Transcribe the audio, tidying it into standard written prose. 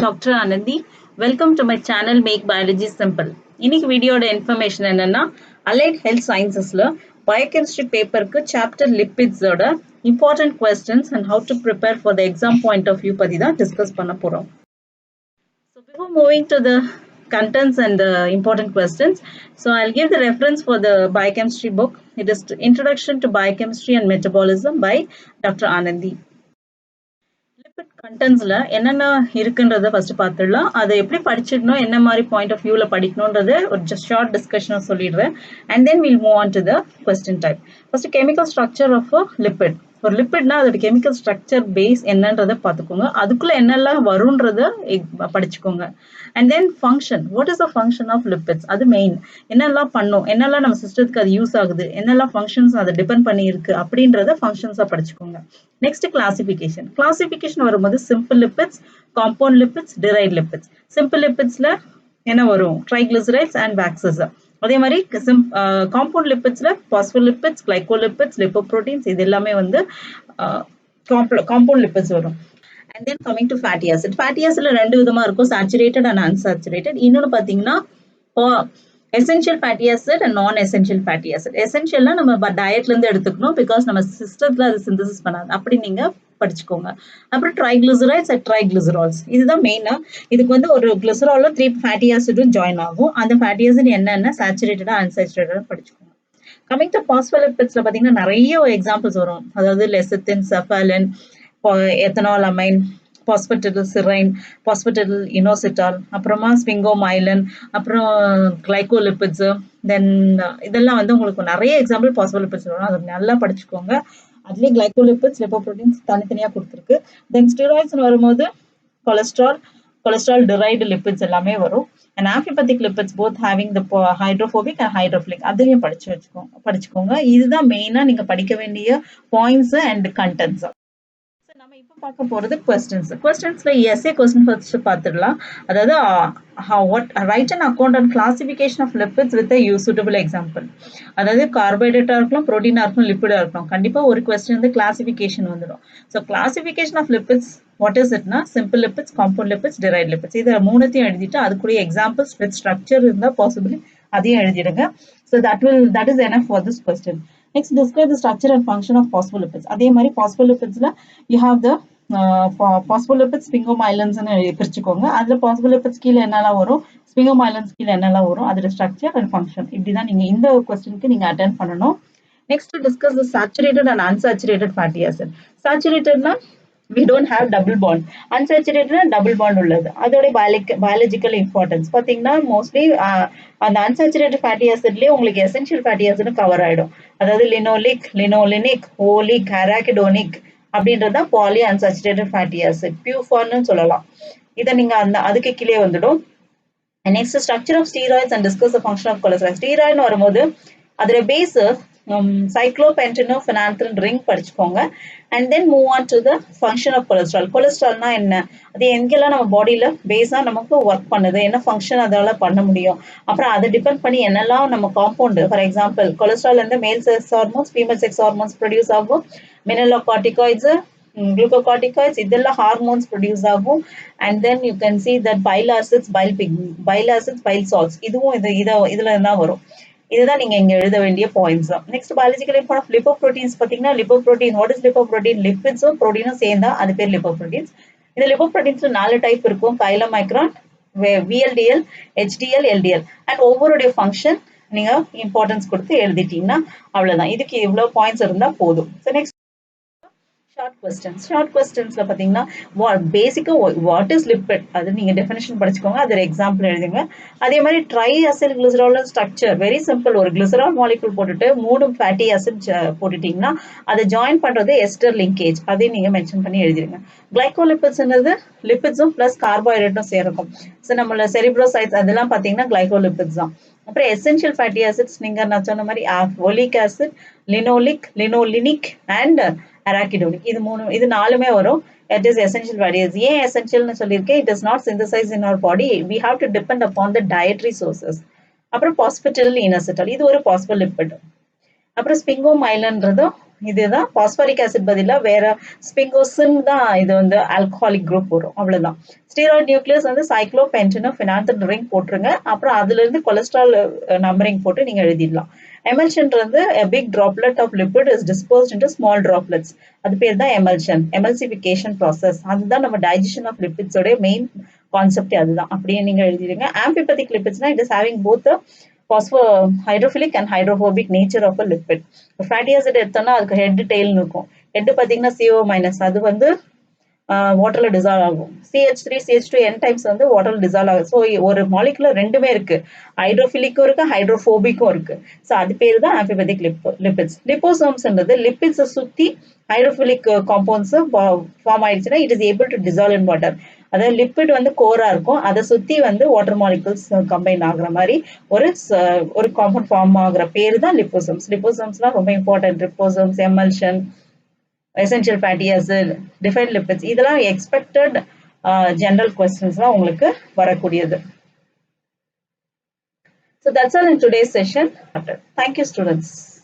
Dr. Anandi. Welcome to my channel Make Biology Simple. இன்னைக்கு வீடியோட information என்னன்னா allied health சயின்சஸ்ல பயோகெமிஸ்ட்ரி பேப்பருக்கு சாப்டர் லிப்பிட்ஸோட important questions and how to prepare for the exam point of view பத்தி தான் discuss பண்ண போறோம். So before moving to the contents and the important questions, so I'll give the reference for the biochemistry book. It is Introduction to Biochemistry and Metabolism by Dr. Anandi. Lipid கண்டென்ட்ஸ்ல என்னென்ன இருக்குன்றத first பார்த்துடலாம். அதை எப்படி படிச்சிடணும், என்ன மாதிரி point of வியூல படிக்கணும்ன்றத ஒரு ஜஸ்ட் ஷார்ட் டிஸ்கஷனாக சொல்லிடுறேன். And then will move on to the question type. First chemical structure of a lipid. ஒரு லிப்பிட்னா அதோட கெமிக்கல் ஸ்ட்ரக்சர் பேஸ் என்னன்றதை பார்த்துக்கோங்க. அதுக்குள்ள என்னெல்லாம் வரும்ன்றத படிச்சுக்கோங்க. And then function, what is the function of lipids, அது மெயின். என்னெல்லாம் பண்ணும், என்னெல்லாம் நம்ம சிஸ்டத்துக்கு அது யூஸ் ஆகுது, என்னெல்லாம் ஃபங்க்ஷன்ஸ் அதை டிபெண்ட் பண்ணி இருக்கு அப்படின்றத ஃபங்க்ஷன்ஸாக படிச்சுக்கோங்க. Next classification. கிளாசிஃபிகேஷன் வரும்போது simple lipids, compound lipids, derived lipids. Simple லிப்பிட்ஸ்ல என்ன வரும், ட்ரைகிளிசரைட்ஸ் அண்ட் வேக்சஸ். அதே மாதிரி காம்பவுண்ட் லிப்பிட்ஸ்ல பாஸ்போலிப்பிட்ஸ், கிளைகோலிப்பிட்ஸ், லிப்போப்ரோட்டீன்ஸ், இது எல்லாமே வந்து காம்பவுண்ட் லிப்பிட்ஸ் வரும். And then coming to fatty acid. Fatty acidல ரெண்டு விதமா இருக்கும், saturated and unsaturated. இன்னொன்னு பாத்தீங்கன்னா essential fatty acid and non-essential fatty acid. Essentialனா நம்ம டயட்ல இருந்து எடுத்துக்கணும், பிகாஸ் நம்ம சிஸ்டத்துல அது சிந்தசிஸ் பண்ணாது, அப்படி நீங்க படிச்சுக்கோங்க. அப்புறம் ட்ரைகிளிசரைட்ஸ் அண்ட் ட்ரைகிளிசரால்ஸ், இதுதான் மெயினா. இதுக்கு வந்து ஒரு கிளிசராலும் 3 ஃபேட்டி ஆசிடும் ஜாயின் ஆகும். அந்த ஃபேட்டி ஆசிட் என்னென்ன சேச்சுரேட்டடா அன்சேச்சுரேட்டடா படிச்சுக்கோங்க. கமிங் டு பாஸ்போலிப்பிட்ஸ்ல பாத்தீங்கன்னா நிறைய எக்ஸாம்பிள்ஸ் வரும். அதாவது லெசித்தின், செஃபாலின், எத்தனால் அமைன், பாஸ்பேட்டிடில்சிரைன், பாஸ்பேட்டிடில் இனோசிட்டால், அப்புறமா ஸ்பிங்கோமைலின், அப்புறம் கிளைகோலிப்பிட்ஸ். தென் இதெல்லாம் வந்து உங்களுக்கு நிறைய எக்ஸாம்பிள் பாஸ்போலிப்பிட்ஸ் வரும், அதை நல்லா படிச்சுக்கோங்க. அதுலேயே கிளைகோலிப்பிட்ஸ், லிப்போப்ரோட்டீன்ஸ் தனித்தனியாக கொடுத்துருக்கு. தென் ஸ்டீராய்ட்ஸ் வரும்போது கொலஸ்ட்ரால் டிரைவ்டு லிப்பிட்ஸ் எல்லாமே வரும். And amphipathic lipids both having the hydrophobic and hydrophilic, அதையும் படிச்சுக்கோங்க. இதுதான் மெயினா நீங்க படிக்க வேண்டிய பாயிண்ட்ஸ் அண்ட் கண்டென்ட்ஸ். நம்ம இப்போ பார்க்க போறது கொஸ்டின்ஸ்ல எஸ்ஏ கொஸ்டின் ஃபர்ஸ்ட் பார்த்துடலாம். அதாவது write an account on classification of lipids with suitable example. அதாவது கார்போஹைட்ரேட்டா இருக்கலாம், ப்ரோட்டீனா இருக்கலாம், லிப்பிடா இருக்கலாம். கண்டிப்பா ஒரு கொஸ்டின் வந்து கிளாசிஃபிகேஷன் வந்துடும். So classification of lipids what is இட்னா simple lipids, compound lipids, derived lipids. இதை மூணுத்தையும் எழுதிட்டு அதுக்குரிய எக்ஸாம்பிள்ஸ் வித் ஸ்ட்ரக்சர் இருந்தால் பாசிபிளி அதையும் எழுதிடுங்க. So that is enough for this question. Next, describe the structure and function of phospholipids. அதே மாதிரி phospholipidsல you have the phospholipids, sphingomyelins பிரிச்சுக்கோங்க. அதுல phospholipids கீழே என்னெல்லாம் வரும், sphingomyelins கீழே என்னெல்லாம் வரும், அதோட structure and function. இப்படிதான் நீங்க இந்த கொஸ்டினுக்கு நீங்க அட்டென்ட் பண்ணணும். Next, discuss the saturated and unsaturated fatty acid. Saturatedனா we don't have double bond. Unsaturated double bond உள்ளது. அதோட biological importance பாத்தீங்கன்னா மோஸ்ட்லி அந்த unsaturated fatty acidலயே உங்களுக்கு essential fatty acid கவர் ஆயிடும். அதாவது லினோலிக், லினோலினிக், ஓலிக், அரக்கிடோனிக் அப்படின்றத பாலி unsaturated fatty acid, பியூஃபான்னு சொல்லலாம். இதை நீங்க அதுக்கு கீழே வந்துடும். Next structure of steroids and discuss the function of cholesterol. Steroid வரும்போது அதோட பேஸ் cyclopentanophenoxylin ring படிச்சுக்கோங்க. and then move on to the function of cholesterol. கொலஸ்ட்ரால்னா என்ன, அது எங்கெல்லாம் நம்ம பாடியில பேஸா நமக்கு ஒர்க் பண்ணுது, என்ன ஃபங்க்ஷன் அதால பண்ண முடியும், அப்புறம் அதை டிபெண்ட் பண்ணி என்னெல்லாம் நம்ம காம்பவுண்ட், ஃபார் எக்ஸாம்பிள் கொலஸ்ட்ரால் வந்து மேல் sex hormones, female sex hormones produce ஆகும். மினரலோகார்டிகாய்ட்ஸ், glucocorticoids, இதெல்லாம் ஹார்மோன்ஸ் ப்ரொடியூஸ் ஆகும். and then you can see that bile acids, bile salts, இதுவும் இதுல தான் வரும். இதுதான் நீங்க இங்க எழுத வேண்டிய points. Next biological import of lipoproteins பாத்தீங்கன்னா லிப்போப்ரோட்டீன், வாட் இஸ் லிப்போப்ரோட்டீன், லிப்பிட்ஸும் ப்ரோட்டீனும் சேர்ந்தா அது பேர் லிப்போப்ரோட்டீன்ஸ். இந்த லிப்போப்ரோட்டீன்ஸ்ல 4 டைப் இருக்கும், chylomicron, VLDL, HDL, LDL. And ஒவ்வொருடைய ஃபங்க்ஷன் நீங்க இம்பார்ட்டன்ஸ் கொடுத்து எழுதிட்டீங்கன்னா அவ்வளவுதான். இதுக்கு இவ்வளவு பாயிண்ட்ஸ் இருந்தா போதும். ஸோ நெக்ஸ்ட் ஷார்ட் கொஸ்டின்ஸ்ல பாத்தீங்கன்னா பேசிக்கா வாட் இஸ் லிப்பிட், அது நீங்க டெஃபினிஷன் படிச்சுக்கோங்க, அது எக்ஸாம்பிள் எழுதுங்க. அதே மாதிரி triacyl glycerol structure very simple. ஒரு கிளிசரால் மாலிகுல் போட்டுட்டு 3 ஃபேட்டி ஆசிட் போட்டுட்டீங்கன்னா அதை ஜாயின் பண்றது எஸ்டர் லிங்கேஜ், அதையும் நீங்க மென்ஷன் பண்ணி எழுதிருங்க. கிளைகோலிபிட்ஸ்ன்றது லிப்பிட்ஸும் பிளஸ் கார்போஹைட்ரேட்டும் சேரும். ஸோ நம்மள செரிப்ரோசைட்ஸ் அதெல்லாம் பாத்தீங்கன்னா கிளைகோலிபிட்ஸ் தான். அப்புறம் எசென்ஷியல் ஃபேட்டி ஆசிட்ஸ் நீங்க நான் சொன்ன மாதிரி oleic acid, linoleic, linolenic and arachidonic, இது நாலுமே வரும். It is essential fatty acids. ஏன் essentialனு சொல்லியிருக்கேன், it is not synthesized in our body. We have to depend upon the dietary sources. அப்புறம் பாஸ்பேட்டிடில் இனோசிட்டால், இது ஒரு பாஸ்போலிப்பிட். அப்புறம் ஸ்பிங்கோமைலின்றது இதுதான் பாஸ்பரிக் ஆசிட் பதிலா வேற ஸ்பிங்கோசின் தான் இது வந்து ஆல்கஹாலிக் குரூப் வரும் அவ்வளவுதான். ஸ்டீராய்டு நியூக்ளியஸ் வந்து சைக்ளோபென்டனோ ஃபினான்தன் ரிங் போட்டுருங்க. அப்புறம் அதுல இருந்து கொலஸ்ட்ரால் நம்பரிங் போட்டு நீங்க எழுதிடலாம். எமல்ஷன் வந்து a big droplet of lipid is dispersed into small droplets. அது பேர் தான் எமல்ஷன், எமல்சிஃபிகேஷன் ப்ராசஸ். அதுதான் நம்ம டைஜஷன் ஆஃப் லிபிட்ஸோட மெயின் கான்செப்ட் அதுதான். அப்படியே நீங்க எழுதிடுங்க. ஆம்பிபெத்திக் லிபிட்ஸ்னா it is having both phospho hydrophilic and hydrophobic nature of a lipid. Fatty acid எடுத்தோம்னா அதுக்கு ஹெட் டெய்ல்னு இருக்கும். ஹெட் பார்த்தீங்கன்னா CO மைனஸ், அது வந்து வாட்டர்ல டிசால்வ் ஆகும். CH3 CH2 n டைம்ஸ் வந்து வாட்டர்ல டிசால்வ் ஆகும். ஸோ ஒரு மாலிகுலர் ரெண்டுமே இருக்கு, ஹைட்ரோஃபிலிக்கும் இருக்கு ஹைட்ரோஃபோபிக்கும் இருக்கு. ஸோ அது பேர் தான் ஆம்பிபெத்திக் லிபிட்ஸ். லிப்போசோம்ஸ்ன்றது லிப்பிட்ஸை சுத்தி ஹைட்ரோஃபிலிக் காம்பவுண்ட்ஸ் ஃபார்ம் ஆயிடுச்சுன்னா it is able to dissolve in water. அதாவது லிப்பிட் வந்து கோரா இருக்கும், அதை சுத்தி வந்து வாட்டர் மாலிகுல்ஸ் கம்பைன் ஆகுற மாதிரி ஒரு காம்பவுண்ட் ஃபார்ம் ஆகுற பேரு தான் லிப்போசோம்ஸ். லிப்போசோம்ஸ்லாம் ரொம்ப important. Liposomes, emulsion, essential fatty acid, defined lipids, இதெல்லாம் expected general questions தான் உங்களுக்கு வரக்கூடியது. So that's all in today's session. Thank you students.